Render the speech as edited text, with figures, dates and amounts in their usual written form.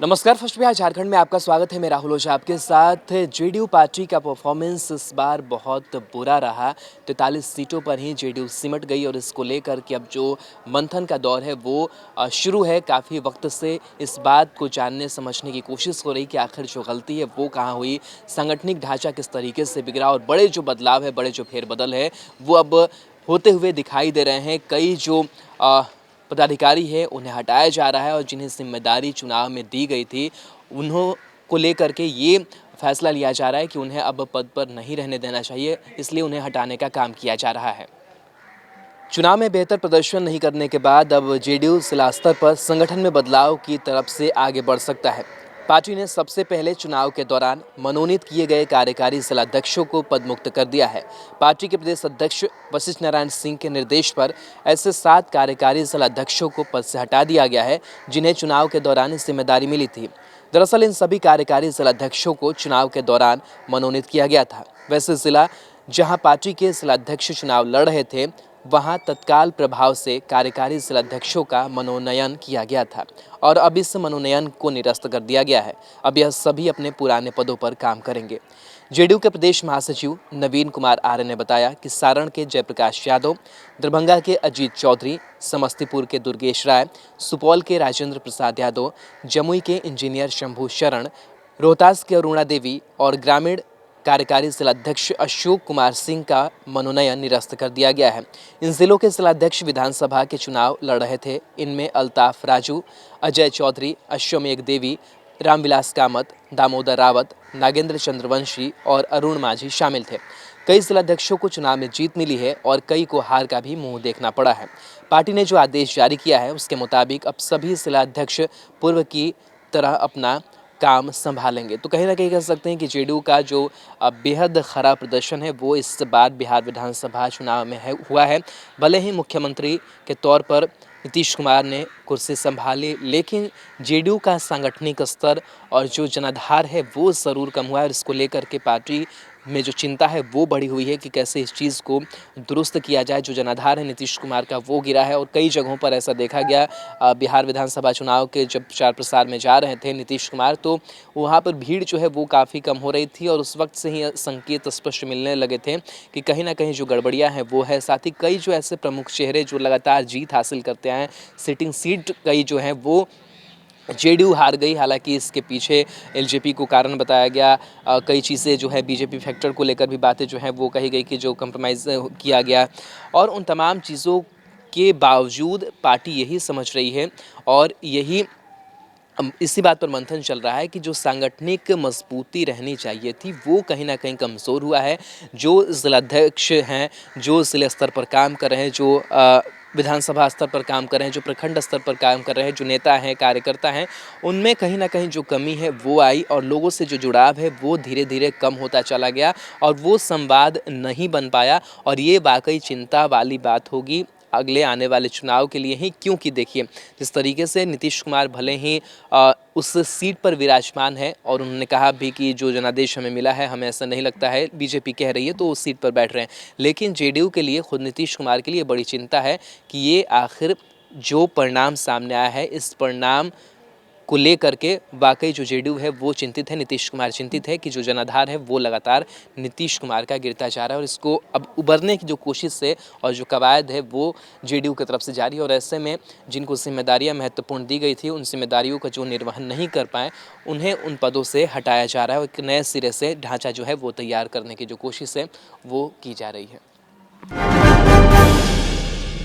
नमस्कार। फर्स्ट बिहार झारखंड में आपका स्वागत है। मैं राहुल ओझा आपके साथ। जेडीयू पार्टी का परफॉर्मेंस इस बार बहुत बुरा रहा। 43 सीटों पर ही जेडीयू सिमट गई और इसको लेकर के अब जो मंथन का दौर है वो शुरू है। काफ़ी वक्त से इस बात को जानने समझने की कोशिश हो रही कि आखिर जो गलती है वो कहाँ हुई, सांगठनिक ढांचा किस तरीके से बिगड़ा और बड़े जो बदलाव है, बड़े जो फेरबदल है वो अब होते हुए दिखाई दे रहे हैं। कई जो पदाधिकारी है उन्हें हटाया जा रहा है और जिन्हें जिम्मेदारी चुनाव में दी गई थी उन्हों को लेकर के ये फैसला लिया जा रहा है कि उन्हें अब पद पर नहीं रहने देना चाहिए, इसलिए उन्हें हटाने का काम किया जा रहा है। चुनाव में बेहतर प्रदर्शन नहीं करने के बाद अब जेडीयू जिला स्तर पर संगठन में बदलाव की तरफ से आगे बढ़ सकता है। पार्टी ने सबसे पहले चुनाव के दौरान मनोनीत किए गए कार्यकारी जिलाध्यक्षों को पदमुक्त कर दिया है। पार्टी के प्रदेश अध्यक्ष वशिष्ठ नारायण सिंह के निर्देश पर ऐसे 7 कार्यकारी जिलाध्यक्षों को पद से हटा दिया गया है जिन्हें चुनाव के दौरान जिम्मेदारी मिली थी। दरअसल इन सभी कार्यकारी जिलाध्यक्षों को चुनाव के दौरान मनोनीत किया गया था। वैसे जिला जहां पार्टी के जिलाध्यक्ष चुनाव लड़ रहे थे वहां तत्काल प्रभाव से कार्यकारी जिलाध्यक्षों का मनोनयन किया गया था और अब इस मनोनयन को निरस्त कर दिया गया है। अब यह सभी अपने पुराने पदों पर काम करेंगे। जेडीयू के प्रदेश महासचिव नवीन कुमार आर्य ने बताया कि सारण के जयप्रकाश यादव, दरभंगा के अजीत चौधरी, समस्तीपुर के दुर्गेश राय, सुपौल के राजेंद्र प्रसाद यादव, जमुई के इंजीनियर शंभू शरण, रोहतास के अरुणा देवी और ग्रामीण कार्यकारी जिलाध्यक्ष अशोक कुमार सिंह का मनोनयन निरस्त कर दिया गया है। इन जिलों के जिलाध्यक्ष विधानसभा के चुनाव लड़ रहे थे। इनमें अल्ताफ राजू, अजय चौधरी, अश्वमेघ देवी, रामविलास कामत, दामोदर रावत, नागेंद्र चंद्रवंशी और अरुण माझी शामिल थे। कई जिलाध्यक्षों को चुनाव में जीत मिली है और कई को हार का भी मुंह देखना पड़ा है। पार्टी ने जो आदेश जारी किया है उसके मुताबिक अब सभी जिलाध्यक्ष पूर्व की तरह अपना काम संभालेंगे। तो कहीं ना कहीं कह सकते हैं कि जेडीयू का जो बेहद खराब प्रदर्शन है वो इस बार बिहार विधानसभा चुनाव में हुआ है। भले ही मुख्यमंत्री के तौर पर नीतीश कुमार ने कुर्सी संभाली, लेकिन जेडीयू का सांगठनिक स्तर और जो जनाधार है वो ज़रूर कम हुआ है और इसको लेकर के पार्टी में जो चिंता है वो बढ़ी हुई है कि कैसे इस चीज़ को दुरुस्त किया जाए। जो जनाधार है नीतीश कुमार का वो गिरा है और कई जगहों पर ऐसा देखा गया। बिहार विधानसभा चुनाव के जब प्रचार प्रसार में जा रहे थे नीतीश कुमार तो वहाँ पर भीड़ जो है वो काफ़ी कम हो रही थी और उस वक्त से ही संकेत स्पष्ट मिलने लगे थे कि कहीं ना कहीं जो गड़बड़ियाँ हैं वो है। साथ ही कई जो ऐसे प्रमुख चेहरे जो लगातार जीत हासिल करते हैं, सिटिंग सीट कई जो हैं वो जेडीयू हार गई। हालांकि इसके पीछे एलजेपी को कारण बताया गया। कई चीज़ें जो है बीजेपी फैक्टर को लेकर भी बातें जो हैं वो कही गई कि जो कंप्रोमाइज़ किया गया और उन तमाम चीज़ों के बावजूद पार्टी यही समझ रही है और यही इसी बात पर मंथन चल रहा है कि जो सांगठनिक मजबूती रहनी चाहिए थी वो कहीं ना कहीं कमज़ोर हुआ है। जो जिलाध्यक्ष हैं, जो जिले स्तर पर काम कर रहे हैं, जो विधानसभा स्तर पर काम कर रहे हैं, जो प्रखंड स्तर पर काम कर रहे हैं, जो नेता हैं, कार्यकर्ता हैं, उनमें कहीं ना कहीं जो कमी है वो आई और लोगों से जो जुड़ाव है वो धीरे धीरे कम होता चला गया और वो संवाद नहीं बन पाया और ये वाकई चिंता वाली बात होगी अगले आने वाले चुनाव के लिए ही। क्योंकि देखिए जिस तरीके से नीतीश कुमार भले ही उस सीट पर विराजमान है और उन्होंने कहा भी कि जो जनादेश हमें मिला है हमें ऐसा नहीं लगता है, बीजेपी कह रही है तो उस सीट पर बैठ रहे हैं, लेकिन जेडीयू के लिए, खुद नीतीश कुमार के लिए बड़ी चिंता है कि ये आखिर जो परिणाम सामने आया है इस परिणाम को लेकर के वाकई जो जेडीयू है वो चिंतित है। नीतीश कुमार चिंतित है कि जो जनाधार है वो लगातार नीतीश कुमार का गिरता जा रहा है और इसको अब उबरने की जो कोशिश है और जो कवायद है वो जेडीयू की तरफ से जारी है और ऐसे में जिनको जिम्मेदारियां महत्वपूर्ण दी गई थी उन जिम्मेदारियों का जो निर्वहन नहीं कर पाए उन्हें उन पदों से हटाया जा रहा है और एक नए सिरे से ढांचा जो है वो तैयार करने की जो कोशिश है वो की जा रही है।